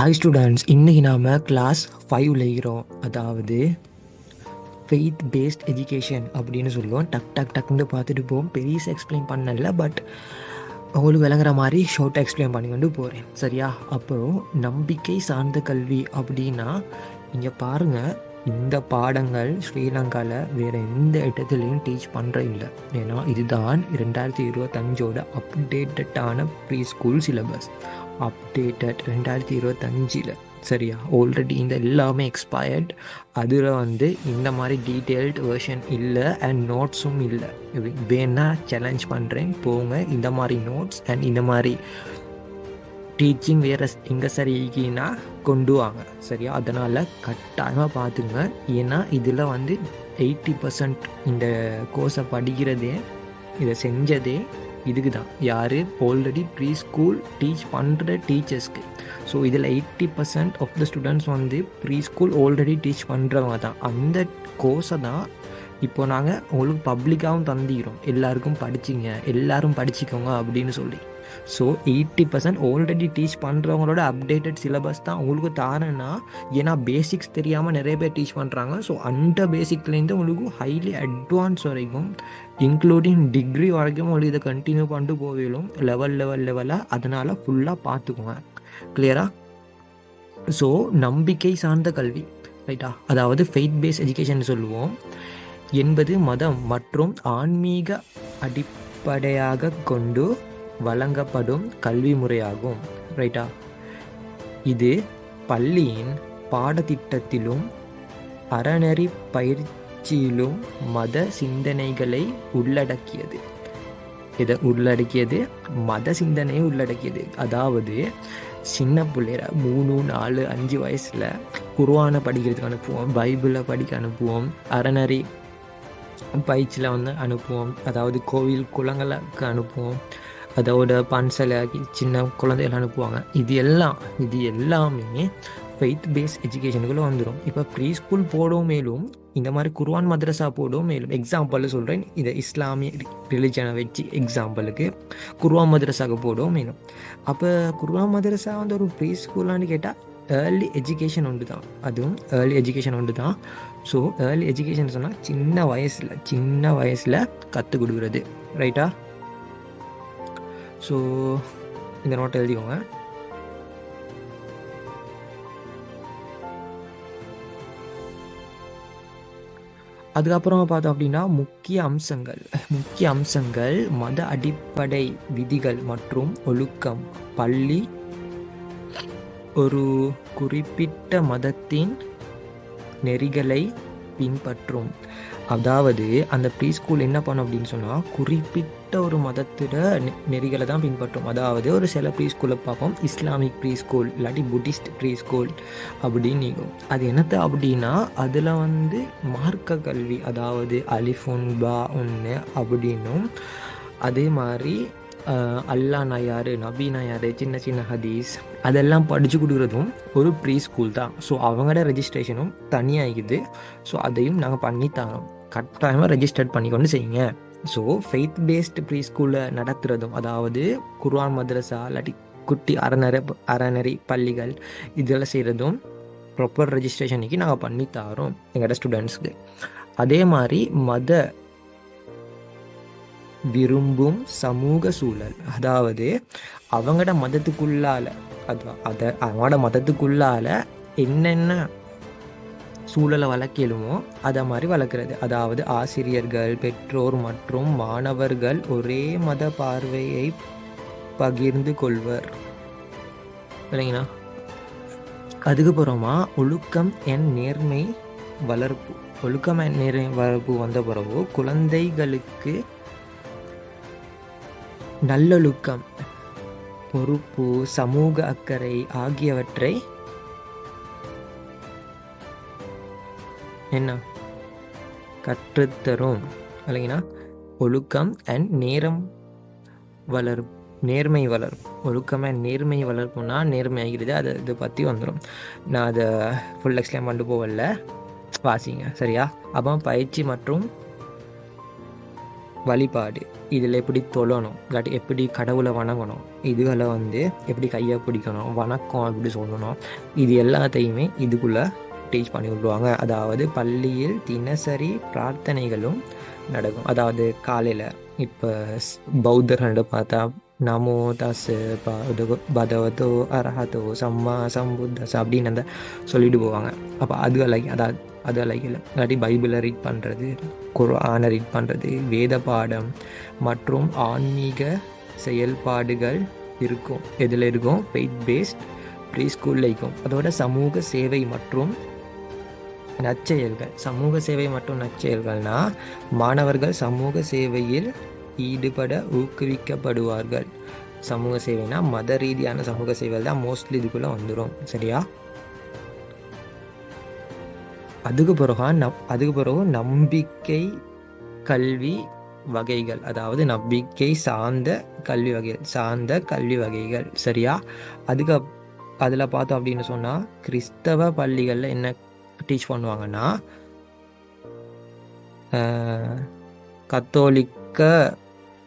Hi students, இன்றைக்கி நாம் class 5ல் இருக்கிறோம். அதாவது ஃபெய்த் பேஸ்ட் எஜுகேஷன் அப்படின்னு சொல்லுவோம். டக்குன்னு பார்த்துட்டு போவோம். பெரிய எக்ஸ்பிளைன் பண்ணல, பட் உங்களுக்கு விளங்குற மாதிரி ஷார்ட்டாக எக்ஸ்பிளைன் பண்ணிக்கொண்டு போகிறேன். சரியா? அப்போது நம்பிக்கை சார்ந்த கல்வி அப்படின்னா இங்கே பாருங்கள், இந்த பாடங்கள் ஸ்ரீலங்காவில் வேறு எந்த இடத்துலையும் டீச் பண்ணுற இல்லை. ஏன்னா இதுதான் 2025 அப்டேட்டடான ப்ரீ ஸ்கூல் சிலபஸ். அப்டேட்டட் 2025. சரியா? ஆல்ரெடி இந்த எல்லாமே எக்ஸ்பயர்ட். அதில் இந்த மாதிரி டீட்டெயில்டு வெர்ஷன் இல்லை அண்ட் நோட்ஸும் இல்லை. வேணா சேலஞ்ச் பண்ணுறேன், போங்க இந்த மாதிரி நோட்ஸ் அண்ட் இந்த மாதிரி டீச்சிங் வேறு எங்கே சரினா கொண்டு வாங்க. சரியா? அதனால் கட்டாயமாக பார்த்துங்க. ஏன்னா இதில் 80% இந்த கோர்ஸை படிக்கிறதே, இதை செஞ்சதே இதுக்கு தான். யார்? ஆல்ரெடி ப்ரீ ஸ்கூல் டீச் பண்ணுற டீச்சர்ஸ்க்கு. ஸோ இதில் 80% of the students preschool already teach பண்ணுறவங்க தான். அந்த கோர்ஸை தான் இப்போ நாங்கள் உங்களுக்கு பப்ளிக்காகவும் தந்திக்கிறோம். எல்லாருக்கும் படிச்சிங்க, எல்லோரும் படிச்சிக்கோங்க அப்படின்னு சொல்லி. ஸோ 80% ஆல்ரெடி டீச் பண்ணுறவங்களோட அப்டேட்டட் சிலபஸ் தான் உங்களுக்கு தாரேன்னா. ஏன்னா பேசிக்ஸ் தெரியாமல் நிறைய பேர் டீச் பண்ணுறாங்க. ஸோ அந்த பேசிக்லேருந்து உங்களுக்கு ஹைலி அட்வான்ஸ் வரைக்கும், இன்க்ளூடிங் டிகிரி வரைக்கும் உங்களுக்கு இதை கண்டினியூ பண்ணிட்டு போயிடும் லெவலாக. அதனால் ஃபுல்லாக பார்த்துக்குங்க. கிளியரா? ஸோ நம்பிக்கை சார்ந்த கல்வி, ரைட்டா? அதாவது ஃபெய்த் பேஸ் எஜுகேஷன் சொல்லுவோம் என்பது மதம் மற்றும் ஆன்மீக அடிப்படையாக கொண்டு வழங்கப்படும் கல்வி முறையாகும். ரைட்டா? இது பள்ளியின் பாடத்திட்டத்திலும் அறநெறி பயிற்சியிலும் மத சிந்தனைகளை உள்ளடக்கியது. இதை உள்ளடக்கியது மத சிந்தனையை உள்ளடக்கியது. அதாவது சின்ன பிள்ளைற 3, 4, 5 வயசில் குர்ஆனை படிக்கிறதுக்கு அனுப்புவோம், பைபிளை படிக்க அனுப்புவோம், அறநெறி பயிற்சியில் அனுப்புவோம். அதாவது கோவில் குளங்களுக்கு அனுப்புவோம், அதோட பன்சலாக்கி சின்ன குழந்தைகள் அனுப்புவாங்க. இது எல்லாமே ஃபெய்த் பேஸ் எஜுகேஷனுக்குள்ளே வந்துடும். இப்போ ப்ரீ ஸ்கூல் போடவும் மேலும் இந்த மாதிரி குர்ஆன் மദ്രസா போடவும் மேலும். எக்ஸாம்பிள் சொல்கிறேன், இதை இஸ்லாமிய ரிலிஜனை வச்சு எக்ஸாம்பிளுக்கு குர்ஆன் மദ്രസാக்கு போடவும் மேலும். அப்போ குர்ஆன் மദ്രസா ஒரு ப்ரீ ஸ்கூலான்னு கேட்டால் ஏர்லி எஜுகேஷன் ஒன்று தான். அதுவும் ஏர்லி எஜுகேஷன் ஒன்று தான். ஸோ ஏர்லி எஜுகேஷன் சொன்னால் சின்ன வயசில் கற்றுக் கொடுக்குறது. ரைட்டா? ஸோ இந்த நோட்டை எழுதிக்கோங்க. அதுக்கப்புறம் பார்த்தோம் அப்படின்னா முக்கிய அம்சங்கள் மத அடிப்படை விதிகள் மற்றும் ஒழுக்கம். பள்ளி ஒரு குறிப்பிட்ட மதத்தின் நெறிகளை பின்பற்றும். அதாவது அந்த ப்ரீ ஸ்கூல் என்ன பண்ணும் அப்படின்னு சொன்னால், குறிப்பிட்ட ஒரு மதத்தோட நெறிகளை தான் பின்பற்றும். அதாவது ஒரு சில ப்ரீ ஸ்கூலில் பார்ப்போம், இஸ்லாமிக் ப்ரீ ஸ்கூல் இல்லாட்டி புத்திஸ்ட் ப்ரீ ஸ்கூல் அப்படின்னு நீக்கும். அது என்னத்த அப்படின்னா, அதில் மார்க்க கல்வி, அதாவது அலிஃபுன் பா ஒன்று அப்படின்னும், அதே மாதிரி அல்லாஹ்னா யார், நபினா யார், சின்ன ஹதீஸ் அதெல்லாம் படித்து கொடுக்குறதும் ஒரு ப்ரீ ஸ்கூல் தான். ஸோ அவங்களோட ரெஜிஸ்ட்ரேஷனும் தனியாகிது. ஸோ அதையும் நாங்கள் பண்ணித்தரோம். கட்டாயமாக ரெஜிஸ்டர் பண்ணிக்கொண்டு செய்யுங்க. ஸோ ஃபெய்த் பேஸ்டு ப்ரீ ஸ்கூலில் நடத்துகிறதும், அதாவது குர்ஆன் மദ്രസா இல்லாட்டி குட்டி அறநெறி பள்ளிகள் இதெல்லாம் செய்கிறதும் ப்ராப்பர் ரெஜிஸ்ட்ரேஷனுக்கு நாங்கள் பண்ணித்தரோம் எங்களோட ஸ்டூடெண்ட்ஸ்க்கு. அதே மாதிரி மத விரும்பும் சமூக சூழல், அதாவது அவங்களோட மதத்துக்குள்ளால என்னென்ன சூழலை வளர்க்கலுமோ அதை மாதிரி வளர்க்குறது. அதாவது ஆசிரியர்கள், பெற்றோர் மற்றும் மாணவர்கள் ஒரே மத பார்வையை பகிர்ந்து கொள்வர். இல்லைங்களா? அதுக்கப்புறமா ஒழுக்கம் என் நேர்மை வளர்ப்பு வந்த பிறகு குழந்தைகளுக்கு நல்லொழுக்கம், பொறுப்பு, சமூக அக்கறை ஆகியவற்றை கற்றுத்தரும். இல்லைங்கன்னா ஒழுக்கம் அண்ட் நேர்மை வளர்ப்பு. ஒழுக்கம் அண்ட் நேர்மை வளர்ப்புனா நேர்மை ஆகிறது. இதை பற்றி வந்துடும். நான் அதை ஃபுல் எக்ஸ்பிளைன் பண்ணிட்டு போகல, வாசிங்க. சரியா? அப்போ பயிற்சி மற்றும் வழிபாடு, இதில் எப்படி தொழணும், இல்லாட்டி எப்படி கடவுளை வணங்கணும், இதுகளை வந்து எப்படி கையை பிடிக்கணும், வணக்கம் எப்படி சொல்லணும், இது எல்லாத்தையுமே இதுக்குள்ளே டீச் பண்ணி விடுவாங்க. அதாவது பள்ளியில் தினசரி பிரார்த்தனைகளும் நடக்கும். அதாவது காலையில் இப்போ பௌத்தர்கள்ட்ட பார்த்தா நமோ தஸ் பதவதோ அரஹதோ சம்மா சம்புத்தஸ் அப்படின்னு அந்த சொல்லிட்டு போவாங்க. அப்போ அது அழகி, அதாவது அது அழகில் இல்லாட்டி பைபிளை ரீட் பண்ணுறது, குர்ஆனை ரீட் பண்ணுறது, வேத பாடம் மற்றும் ஆன்மீக செயல்பாடுகள் இருக்கும். எதில் இருக்கும்? ஃபெய்த் பேஸ்ட் ப்ரீ ஸ்கூலில் இருக்கும். அதோட சமூக சேவை மற்றும் நற்செயல்கள். சமூக சேவை மற்றும் நற்செயல்கள்னா மாணவர்கள் சமூக சேவையில் ஈடுபட ஊக்குவிக்கப்படுவார்கள். சமூக சேவைனா மத ரீதியான சமூக சேவைகள் தான் மோஸ்ட்லி இதுக்குள்ளே வந்துடும். சரியா? அதுக்கு பிறகு நம்பிக்கை கல்வி வகைகள், அதாவது நம்பிக்கை சார்ந்த கல்வி வகைகள். சரியா? அதில் பார்த்தோம் அப்படின்னு சொன்னால் கிறிஸ்தவ பள்ளிகளில் என்ன டீச் பண்ணுவாங்கன்னா கத்தோலிக்க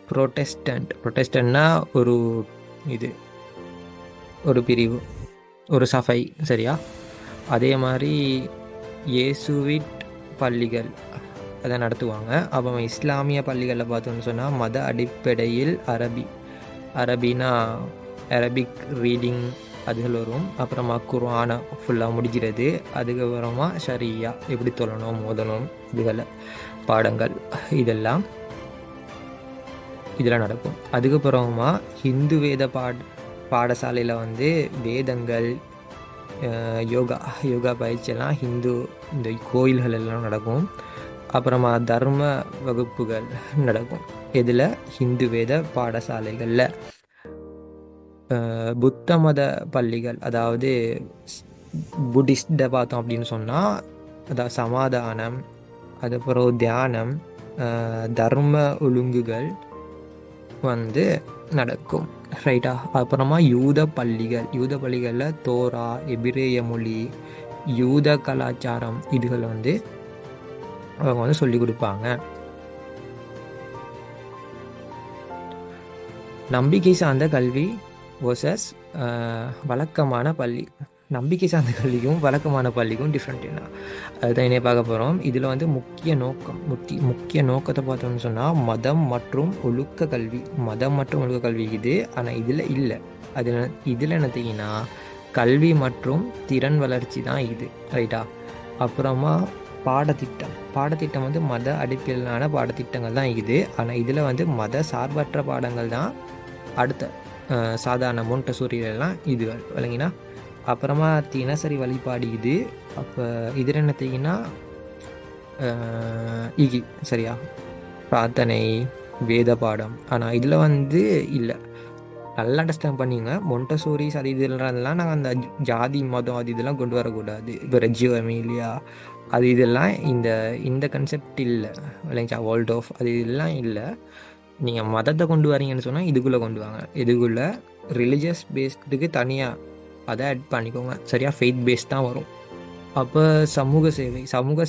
புரொட்டஸ்டன்ட்னா ஒரு பிரிவு, ஒரு சபை. சரியா? அதே மாதிரி இயேசுவிட் பள்ளிகள் அதை நடத்துவாங்க. அப்போ இஸ்லாமிய பள்ளிகளில் பார்த்தோன்னு சொன்னால் மத அடிப்படையில் அரபினா அரபிக் ரீடிங் அதுகள் வரும். அப்புறமா குர்ஆனை ஃபுல்லாக முடிக்கிறது. அதுக்கப்புறமா ஷரியா எப்படி தொழணும், மோதணும், இதுகளை பாடங்கள் இதெல்லாம் இதில் நடக்கும். அதுக்கப்புறமா ஹிந்து வேத பாடசாலையில் வந்து வேதங்கள், யோகா பயிற்சியெல்லாம் இந்த கோயில்கள் எல்லாம் நடக்கும். அப்புறமா தர்ம வகுப்புகள் நடக்கும். இதில் ஹிந்து வேத பாடசாலைகளில் புத்த மத பள்ளிகள், அதாவது புத்திஸ்ட்டை பார்த்தோம் அப்படின்னு சொன்னால் அதாவது சமாதானம், அதுக்கப்புறம் தியானம், தர்ம ஒழுங்குகள் வந்து நடக்கும். ரைட்டா? அப்புறமா யூத பள்ளிகளில் தோரா, எபிரேய மொழி, யூத கலாச்சாரம் இதுகள் வந்து அவங்க வந்து சொல்லி கொடுப்பாங்க. நம்பிக்கை சார்ந்த கல்வி வர்சஸ் வழக்கமான பள்ளி. நம்பிக்கை சார்ந்த கல்விக்கும் வழக்கமான பள்ளிக்கும் டிஃப்ரெண்ட் என்ன, அதுதான் என்ன பார்க்க போகிறோம். இதில் வந்து முக்கிய நோக்கத்தை பார்த்தோம்னு சொன்னால் மதம் மற்றும் ஒழுக்க கல்வி இது. ஆனால் இதில் இல்லை. இதில் என்னத்தீங்கன்னா கல்வி மற்றும் திறன் வளர்ச்சி தான் இது. ரைட்டா? அப்புறமா பாடத்திட்டம் வந்து மத அடிப்படையிலான பாடத்திட்டங்கள் தான் இது. ஆனால் இதில் வந்து மத சார்பற்ற பாடங்கள் தான் அடுத்த சாதாரண மொண்டசோரியிலலாம் இது விளங்கினா. அப்புறமா தினசரி வழிபாடு இது. அப்போ இதில் என்னத்தீங்கன்னா சரியா, பிரார்த்தனை, வேத பாடம். ஆனால் இதில் வந்து இல்லை. நல்லா அண்டர்ஸ்டாண்ட் பண்ணிங்க. மொண்டசோரிஸ் அது இதெல்லாம் நாங்கள் அந்த ஜாதி மதம் அது இதெல்லாம் கொண்டு வரக்கூடாது. இப்போ ரெஜியோ எமிலியா அது இதெல்லாம் இந்த கன்செப்ட் இல்லை. இல்லைங்களா? வேர்ல்ட் ஆஃப் அது இதெல்லாம் இல்லை. நீங்கள் மதத்தை கொண்டு வரீங்கன்னு சொன்னால் இதுக்குள்ளே கொண்டு வாங்க. இதுக்குள்ளே ரிலீஜியஸ் பேஸ்டுக்கு தனியாக அதை ஆட் பண்ணிக்கோங்க. சரியா? ஃபெய்த் பேஸ்ட் தான் வரும். அப்போ சமூக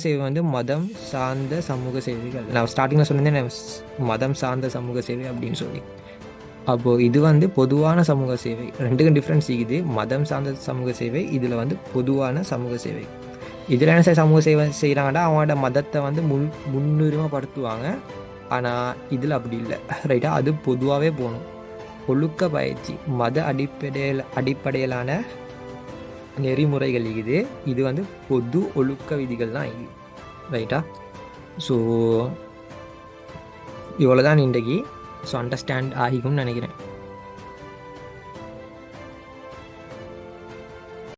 சேவை வந்து மதம் சார்ந்த சமூக சேவைகள். நான் ஸ்டார்டிங்கில் சொன்னேன் மதம் சார்ந்த சமூக சேவை அப்படின்னு சொல்லி. அப்போது இது வந்து பொதுவான சமூக சேவை. ரெண்டுக்கும் டிஃப்ரென்ஸ் இருக்குது. மதம் சார்ந்த சமூக சேவை, இதில் வந்து பொதுவான சமூக சேவை. இதில் என்ன சமூக சேவை செய்கிறாங்கன்னா அவங்களோட மதத்தை வந்து முன்னுரிமைப்படுத்துவாங்க. ஆனால் இதில் அப்படி இல்லை. ரைட்டா? அது பொதுவாகவே போகணும். ஒழுக்க பயிற்சி மத அடிப்படையிலான நெறிமுறைகள் இது வந்து பொது ஒழுக்க விதிகள் தான் இது. ரைட்டா? ஸோ இவ்வளோதான் இன்றைக்கு. ஸோ அண்டர்ஸ்டாண்ட் ஆகிக்கும்னு நினைக்கிறேன்.